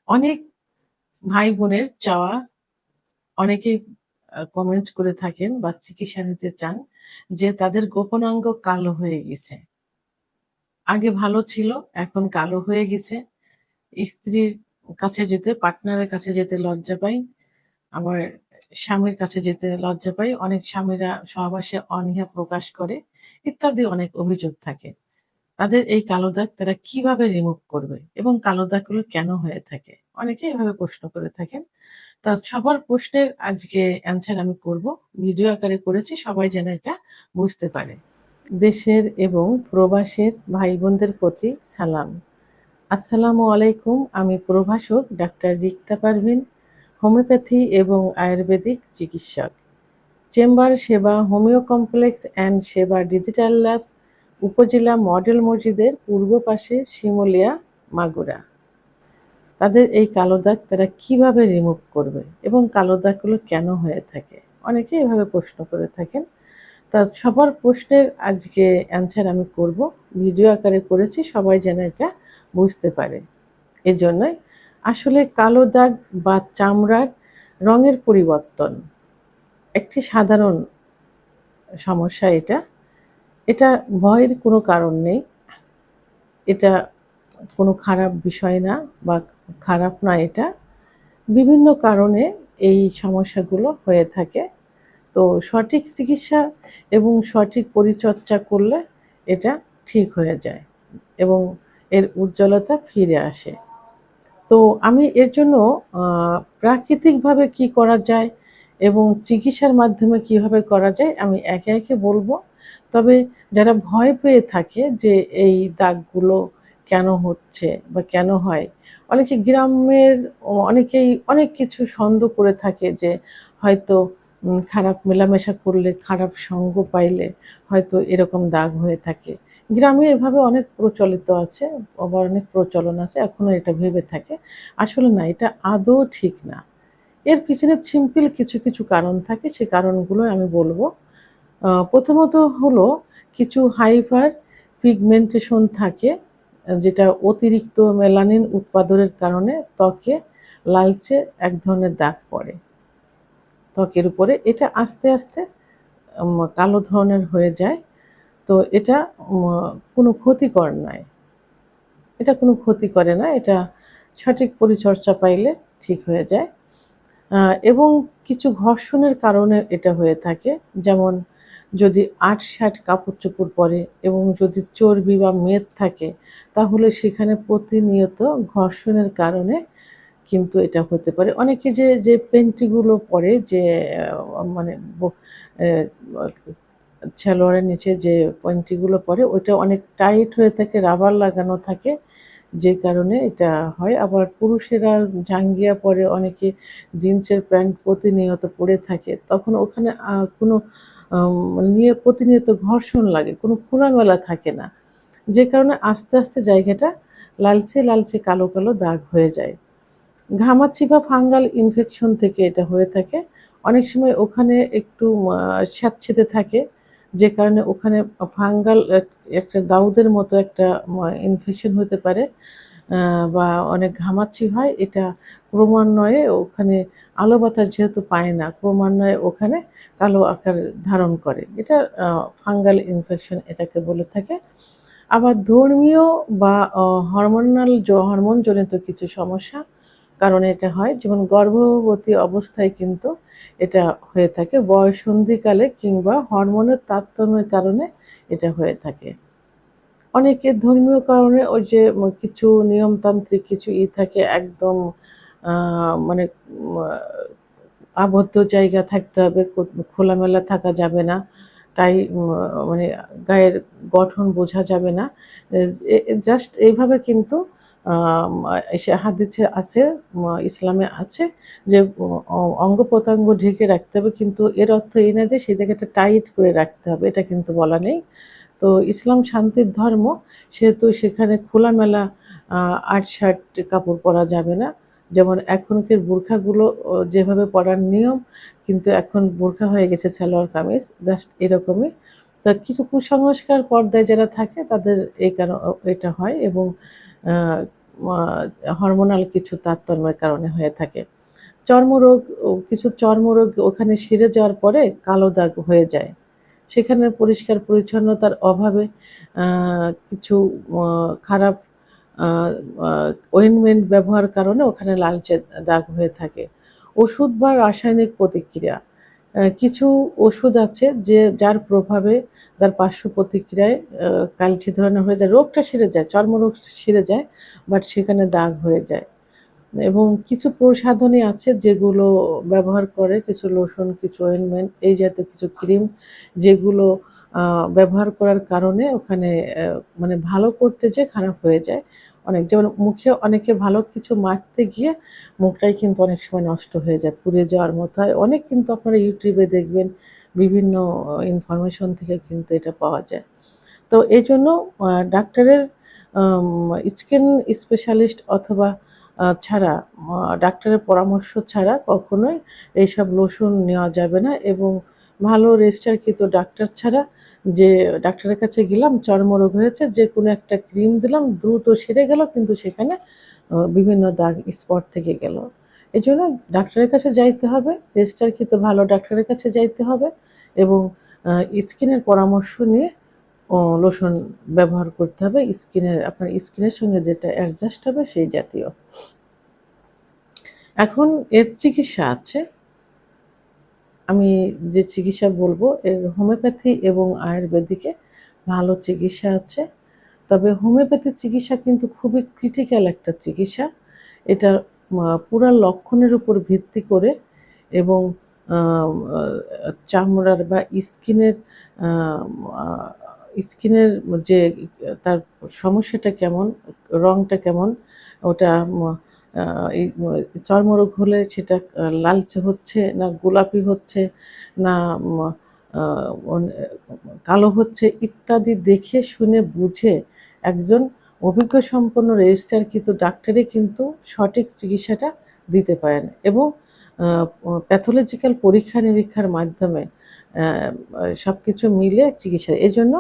অনেক ভাই বোনের চাওয়া, অনেকেই কমেন্ট করে থাকেন বা চিকিৎসা নিতে চান যে তাদের গোপনাঙ্গ কালো হয়ে গেছে। আগে ভালো ছিল, এখন কালো হয়ে গেছে। স্ত্রীর কাছে যেতে, পার্টনারের কাছে যেতে লজ্জা পাই। আবার স্বামীর কাছে যেতে লজ্জা পাই। অনেক স্বামীরা সহবাসে অনীহা প্রকাশ করে, ইত্যাদি অনেক অভিযোগ থাকে। তাদের এই কালো দাগ তারা কিভাবে রিমুভ করবে এবং কালো দাগগুলো কেন হয়ে থাকে? অনেকেই এভাবে প্রশ্ন করে থাকেন। তা সবার প্রশ্নের আজকে অ্যান্সার আমি করব। ভিডিও আকারে করেছি, সবাই যেন এটা বুঝতে পারে। দেশের এবং প্রবাসের ভাই-বোনদের প্রতি সালাম। আসসালামু আলাইকুম। আমি প্রভাষক ডাক্তার রিক্তা পারভীন, হোমিওপ্যাথি এবং আয়ুর্বেদিক চিকিৎসক। চেম্বার সেবা হোমিও কমপ্লেক্স অ্যান্ড সেবা ডিজিটাল ল্যাব, উপজেলা মডেল মসজিদের পূর্ব পাশে, শিমুলিয়া, মাগুরা। তাদের এই কালো দাগ তারা কিভাবে রিমুভ করবে এবং কালো দাগগুলো কেন হয়ে থাকে? অনেকেই এভাবে প্রশ্ন করে থাকেন। তা সবার প্রশ্নের আজকে অ্যান্সার আমি করব। ভিডিও আকারে করেছি, সবাই যেন এটা বুঝতে পারে। এজন্যই আসলে কালো দাগ বা চামড়ার রঙের পরিবর্তন একটি সাধারণ সমস্যা এটা। এটা ভয়ের কোনো কারণ নেই। এটা কোনো খারাপ বিষয় না বা খারাপ না এটা। বিভিন্ন কারণে এই সমস্যাগুলো হয়ে থাকে। তো সঠিক চিকিৎসা এবং সঠিক পরিচর্যা করলে এটা ঠিক হয়ে যায় এবং এর উজ্জ্বলতা ফিরে আসে। তো আমি এর জন্য প্রাকৃতিকভাবে কি করা যায় এবং চিকিৎসার মাধ্যমে কিভাবে করা যায় আমি একে একে বলবো। তবে যারা ভয় পেয়ে থাকে যে এই দাগগুলো কেন হচ্ছে বা কেন হয়, অনেকে গ্রামের অনেকেই অনেক কিছু সন্দেহ করে থাকে যে হয়তো খারাপ মেলামেশা করলে, খারাপ সঙ্গ পাইলে হয়তো এরকম দাগ হয়ে থাকে। গ্রামে এভাবে অনেক প্রচলিত আছে, আবার অনেক প্রচলন আছে, এখনো এটা ভেবে থাকে। আসলে না, এটা আদৌ ঠিক না। এর পিছনে সিম্পল কিছু কিছু কারণ থাকে, সে কারণগুলো আমি বলবো। প্রথমত হলো কিছু হাইপার পিগমেন্টেশন থাকে, যেটা অতিরিক্ত মেলানিন উৎপাদনের কারণে ত্বকে লালচে এক ধরনের দাগ পড়ে ত্বকের উপরে। এটা আস্তে আস্তে কালো ধরনের হয়ে যায়। তো এটা কোনো ক্ষতিকর নয়। এটা কোনো ক্ষতি করে না। এটা সঠিক পরিচর্যা পাইলে ঠিক হয়ে যায়। এবং কিছু ঘর্ষণের কারণে এটা হয়ে থাকে। যেমন যদি আঁট-শাঁট কাপড়-চোপড় পরে এবং যদি চর্বি বা মেদ থাকে, তাহলে সেখানে প্রতিনিয়ত ঘর্ষণের কারণে কিন্তু এটা হতে পারে। অনেকে যে পেন্টিগুলো পরে, যে মানে অ্যা সালোয়ারের নিচে যে পেন্টিগুলো পরে, ওইটা অনেক টাইট হয়ে থাকে, রাবার লাগানো থাকে, যে কারণে এটা হয়। আবার পুরুষেরা জাঙ্গিয়া পরে, অনেকে জিন্সের প্যান্ট প্রতিনিয়ত পরে থাকে। তখন ওখানে কোনো নিয়ে প্রতিনিয়ত ঘর্ষণ লাগে, কোনো খোলামেলা থাকে না। যে কারণে আস্তে আস্তে জায়গাটা লালচে লালচে কালো কালো দাগ হয়ে যায়। ঘামাচি বা ফাঙ্গাল ইনফেকশন থেকে এটা হয়ে থাকে। অনেক সময় ওখানে একটু স্যাঁতসেঁতে থাকে, যে কারণে ওখানে ফাঙ্গাল একটা দাউদের মতো একটা ইনফেকশন হতে পারে। বা অনেক ঘামাচি হয়। এটা ক্রমান্বয়ে ওখানে আলো বাতাস যেহেতু পায় না, ক্রমান্বয়ে ওখানে কালো আকার ধারণ করে। এটা ফাঙ্গাল ইনফেকশন এটাকে বলে থাকে। আবার ধর্মীয় বা হরমোনজনিত কিছু সমস্যা কারণে এটা হয়। যেমন গর্ভবতী অবস্থায় কিন্তু এটা হয়ে থাকে। বয়ঃসন্ধিকালে কিংবা হরমোনের তারতম্যের কারণে এটা হয়ে থাকে। অনেকের ধর্মীয় কারণে ওই যে কিছু নিয়মতান্ত্রিক কিছু থাকে, একদম মানে আবদ্ধ জায়গা থাকতে হবে, খোলামেলা থাকা যাবে না। তাই মানে গায়ের গঠন বোঝা যাবে না। জাস্ট এইভাবে কিন্তু আম হাদিসে আছে, ইসলামে আছে যে অঙ্গ-প্রত্যঙ্গ ঢেকে রাখতে হবে। কিন্তু এর অর্থ এই না যে সেই জায়গাটা টাইট করে রাখতে হবে, এটা কিন্তু বলা নেই। তো ইসলাম শান্তির ধর্ম, সেহেতু সেখানে খোলামেলা আট-শাট কাপড় পরা যাবে না। যেমন এখনকার বোরখাগুলো যেভাবে পরার নিয়ম, কিন্তু এখন বোরখা হয়ে গেছে সালোয়ার কামিজ, জাস্ট এরকমই। তা কিছু কুসংস্কার পর্দায় যারা থাকে তাদের এই এটা হয়। এবং আ হরমোনাল কিছু তারতম্যের কারণে হয়ে থাকে। চর্মরোগ, কিছু চর্মরোগ ওখানে সেরে যাওয়ার পরে কালো দাগ হয়ে যায়। সেখানে পরিষ্কার পরিচ্ছন্নতার অভাবে কিছু খারাপ ওয়েনমেন্ট ব্যবহার কারণে ওখানে লালচে দাগ হয়ে থাকে। ওষুধ বা রাসায়নিক প্রতিক্রিয়া, কিছু ওষুধ আছে যার প্রভাবে, যার পার্শ্ব প্রতিক্রিয়ায় কালচে ধরনের হয়ে যায়। রোগটা সেরে যায়, চর্মরোগ সেরে যায়, বাট সেখানে দাগ হয়ে যায়। এবং কিছু প্রসাধনী আছে যেগুলো ব্যবহার করে, কিছু লোশন, কিছু অয়েনমেন্ট, এই জাতীয় কিছু ক্রিম, যেগুলো ব্যবহার করার কারণে ওখানে মানে ভালো করতে যেয়ে খারাপ হয়ে যায় অনেক। যেমন মুখে অনেকে ভালো কিছু মাখতে গিয়ে মুখটাই কিন্তু অনেক সময় নষ্ট হয়ে যায়, পুড়ে যাওয়ার মতো হয়। অনেক কিন্তু আপনারা ইউটিউবে দেখবেন, বিভিন্ন ইনফরমেশন থেকে কিন্তু এটা পাওয়া যায়। তো এই জন্য ডাক্তারের স্কিন স্পেশালিস্ট অথবা ছাড়া, ডাক্তারের পরামর্শ ছাড়া কখনোই এইসব লোশন নেওয়া যাবে না। এবং ভালো রেজিস্টারকৃত ডাক্তার ছাড়া, যে ডাক্তারের কাছে গেলাম চর্মরোগ হয়েছে, যে কোনো একটা ক্রিম দিলাম, দ্রুত সেরে গেল, কিন্তু সেখানে বিভিন্ন দাগ স্পট থেকে গেল। এই জন্য ডাক্তারের কাছে যাইতে হবে, রেজিস্টারকৃত ভালো ডাক্তারের কাছে যাইতে হবে, এবং স্কিনের পরামর্শ নিয়ে লোশন ব্যবহার করতে হবে, আপনার স্কিনের সঙ্গে যেটা অ্যাডজাস্ট হবে সেই জাতীয়। এখন এর চিকিৎসা আছে, আমি যে চিকিৎসা বলবো, এর হোমিওপ্যাথি এবং আয়ুর্বেদিকে ভালো চিকিৎসা আছে। তবে হোমিওপ্যাথি চিকিৎসা কিন্তু খুবই ক্রিটিক্যাল একটা চিকিৎসা। এটা পুরা লক্ষণের উপর ভিত্তি করে, এবং চামড়ার বা স্কিনের যে তার সমস্যাটা কেমন, রংটা কেমন, ওটা এই চর্মরোগ হলে সেটা লালচে হচ্ছে না গোলাপি হচ্ছে না কালো হচ্ছে ইত্যাদি দেখে শুনে বুঝে একজন অভিজ্ঞ সম্পন্ন রেজিস্টারকৃত ডাক্তারই কিন্তু সঠিক চিকিৎসাটা দিতে পারেন। এবং প্যাথোলজিক্যাল পরীক্ষা নিরীক্ষার মাধ্যমে সব কিছু মিলে চিকিৎসা। এজন্য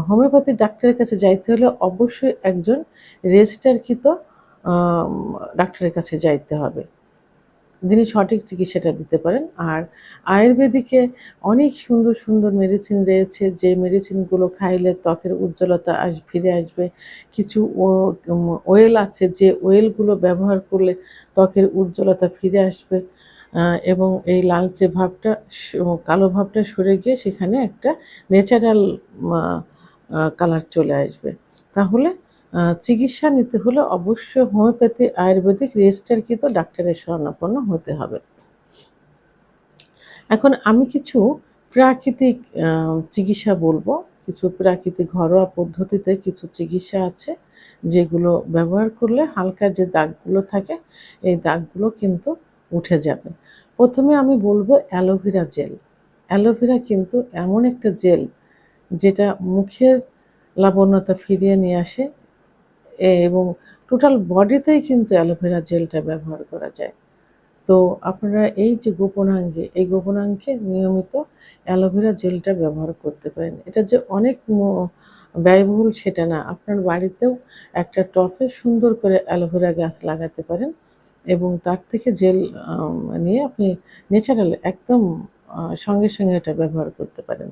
হোমিওপ্যাথি ডাক্তারের কাছে যাইতে হলে অবশ্যই একজন রেজিস্টারকৃত ডাক্তারের কাছে যাইতে হবে, যিনি সঠিক চিকিৎসাটা দিতে পারেন। আর আয়ুর্বেদিকে অনেক সুন্দর সুন্দর মেডিসিন রয়েছে, যে মেডিসিনগুলো খাইলে ত্বকের উজ্জ্বলতা ফিরে আসবে। কিছু ওয়েল আছে, যে ওয়েলগুলো ব্যবহার করলে ত্বকের উজ্জ্বলতা ফিরে আসবে, এবং এই লালচে ভাবটা, কালো ভাবটা সরে গিয়ে সেখানে একটা ন্যাচারাল কালার চলে আসবে। তাহলে চিকিৎসা নিতে হলে অবশ্যই হোমিওপ্যাথি আয়ুর্বেদিক রেজিস্টারকৃত ডাক্তারের শরণাপন্ন হতে হবে। এখন আমি কিছু প্রাকৃতিক চিকিৎসা বলবো। কিছু প্রাকৃতিক ঘরোয়া পদ্ধতিতে কিছু চিকিৎসা আছে, যেগুলো ব্যবহার করলে হালকা যে দাগগুলো থাকে এই দাগগুলো কিন্তু উঠে যাবে। প্রথমে আমি বলবো অ্যালোভেরা জেল। অ্যালোভেরা কিন্তু এমন একটা জেল যেটা মুখের লাবণ্যতা ফিরিয়ে নিয়ে আসে, এবং টোটাল বডিতেই কিন্তু অ্যালোভেরা জেলটা ব্যবহার করা যায়। তো আপনারা এই যে গোপনাঙ্গে, এই গোপনাঙ্গে নিয়মিত অ্যালোভেরা জেলটা ব্যবহার করতে পারেন। এটা যে অনেক ব্যয়বহুল সেটা না, আপনার বাড়িতেও একটা টবে সুন্দর করে অ্যালোভেরা গাছ লাগাতে পারেন, এবং তার থেকে জেল নিয়ে আপনি ন্যাচারাল একদম সঙ্গে সঙ্গে এটা ব্যবহার করতে পারেন।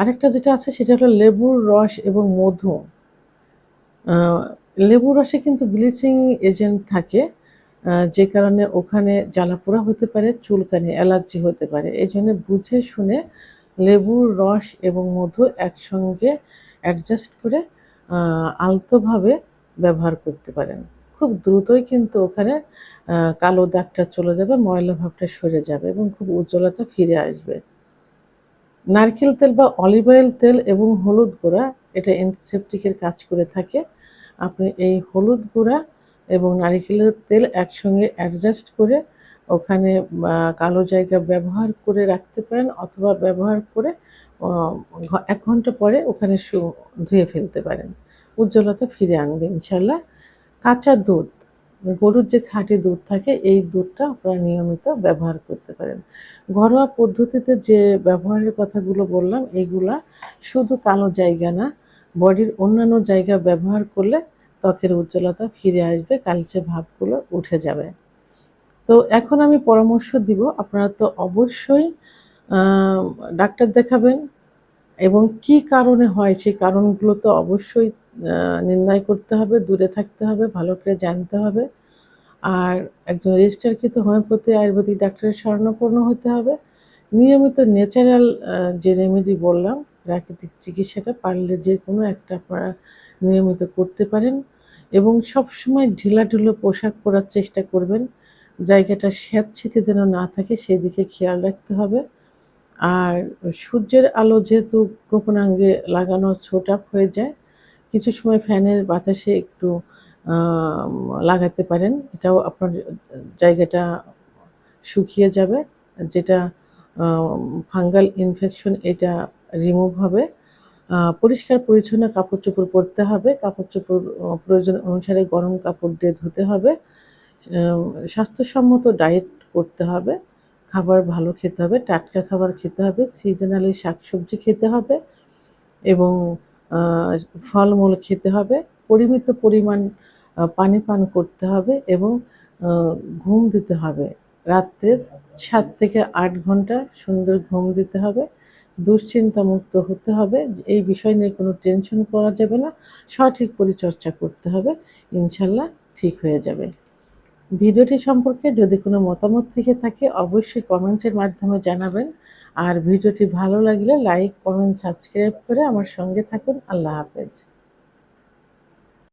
আরেকটা যেটা আছে সেটা হলো লেবুর রস এবং মধু। লেবুর রসে কিন্তু ব্লিচিং এজেন্ট থাকে, যে কারণে ওখানে জ্বালাপোড়া হতে পারে, চুলকানি, অ্যালার্জি হতে পারে। এই জন্য বুঝে শুনে লেবুর রস এবং মধু একসঙ্গে অ্যাডজাস্ট করে আলতোভাবে ব্যবহার করতে পারেন। খুব দ্রুতই কিন্তু ওখানে কালো দাগটা চলে যাবে, ময়লা ভাবটা সরে যাবে, এবং খুব উজ্জ্বলতা ফিরে আসবে। নারকেল তেল বা অলিভ অয়েল তেল এবং হলুদ গুঁড়া, এটা অ্যান্টিসেপটিকের কাজ করে থাকে। আপনি এই হলুদ গুঁড়া এবং নারিকেলের তেল একসঙ্গে অ্যাডজাস্ট করে ওখানে কালো জায়গা ব্যবহার করে রাখতে পারেন, অথবা ব্যবহার করে 1 ঘন্টা পরে ওখানে ধুয়ে ফেলতে পারেন। উজ্জ্বলতা ফিরে আনবে ইনশাল্লাহ। কাঁচা দুধ, গরুর যে খাঁটি দুধ থাকে, এই দুধটা আপনারা নিয়মিত ব্যবহার করতে পারেন। ঘরোয়া পদ্ধতিতে যে ব্যবহারের কথাগুলো বললাম, এইগুলা শুধু কালো জায়গা না, বডির অন্যান্য জায়গা ব্যবহার করলে ত্বকের উজ্জ্বলতা ফিরে আসবে, কালচে ভাবগুলো উঠে যাবে। তো এখন আমি পরামর্শ দিব, আপনারা তো অবশ্যই ডাক্তার দেখাবেন এবং কি কারণে হয় সেই কারণগুলো তো অবশ্যই নির্ণয় করতে হবে, দূরে থাকতে হবে, ভালো করে জানতে হবে। আর একজন রেজিস্টারকৃত হোমিওপ্যাথি আয়ুর্বেদিক ডাক্তারের শরণাপন্ন হতে হবে। নিয়মিত ন্যাচারাল যে রেমেডি বললাম, প্রাকৃতিক চিকিৎসাটা পারলে যেকোনো একটা আপনারা নিয়মিত করতে পারেন এবং সবসময় ঢিলাঢালা পোশাক পরার চেষ্টা করবেন। জায়গাটা স্যাঁতসেঁতে যেন না থাকে সেদিকে খেয়াল রাখতে হবে। আর সূর্যের আলো যেহেতু গোপনাঙ্গে লাগানো ছোট আপ হয়ে যায়, কিছু সময় ফ্যানের বাতাসে একটু লাগাতে পারেন। এটাও আপনার জায়গাটা শুকিয়ে যাবে, যেটা ফাঙ্গাল ইনফেকশন এটা রিমুভ হবে। পরিষ্কার পরিচ্ছন্ন কাপড়-চোপড় পরতে হবে। কাপড়-চোপড় প্রয়োজন অনুসারে গরম কাপড় দিয়ে ধুতে হবে। স্বাস্থ্যসম্মত ডায়েট করতে হবে। খাবার ভালো খেতে হবে, টাটকা খাবার খেতে হবে, সিজনালি শাকসবজি খেতে হবে এবং আ ফলমূল খেতে হবে। পরিমিত পরিমাণ পানি পান করতে হবে এবং আ ঘুম দিতে হবে। রাত্রে ৭ থেকে ৮ ঘন্টা সুন্দর ঘুম দিতে হবে। দুশ্চিন্তামুক্ত হতে হবে। এই বিষয় নিয়ে কোনো টেনশন করা যাবে না। সঠিক পরিচর্চা করতে হবে। ইনশাআল্লাহ ঠিক হয়ে যাবে। ভিডিওটি সম্পর্কে যদি কোনো মতামত থেকে থাকে অবশ্যই কমেন্টের মাধ্যমে জানাবেন। আর ভিডিওটি ভালো লাগলে লাইক, কমেন্ট, সাবস্ক্রাইব করে আমার সঙ্গে থাকুন। আল্লাহ হাফেজ।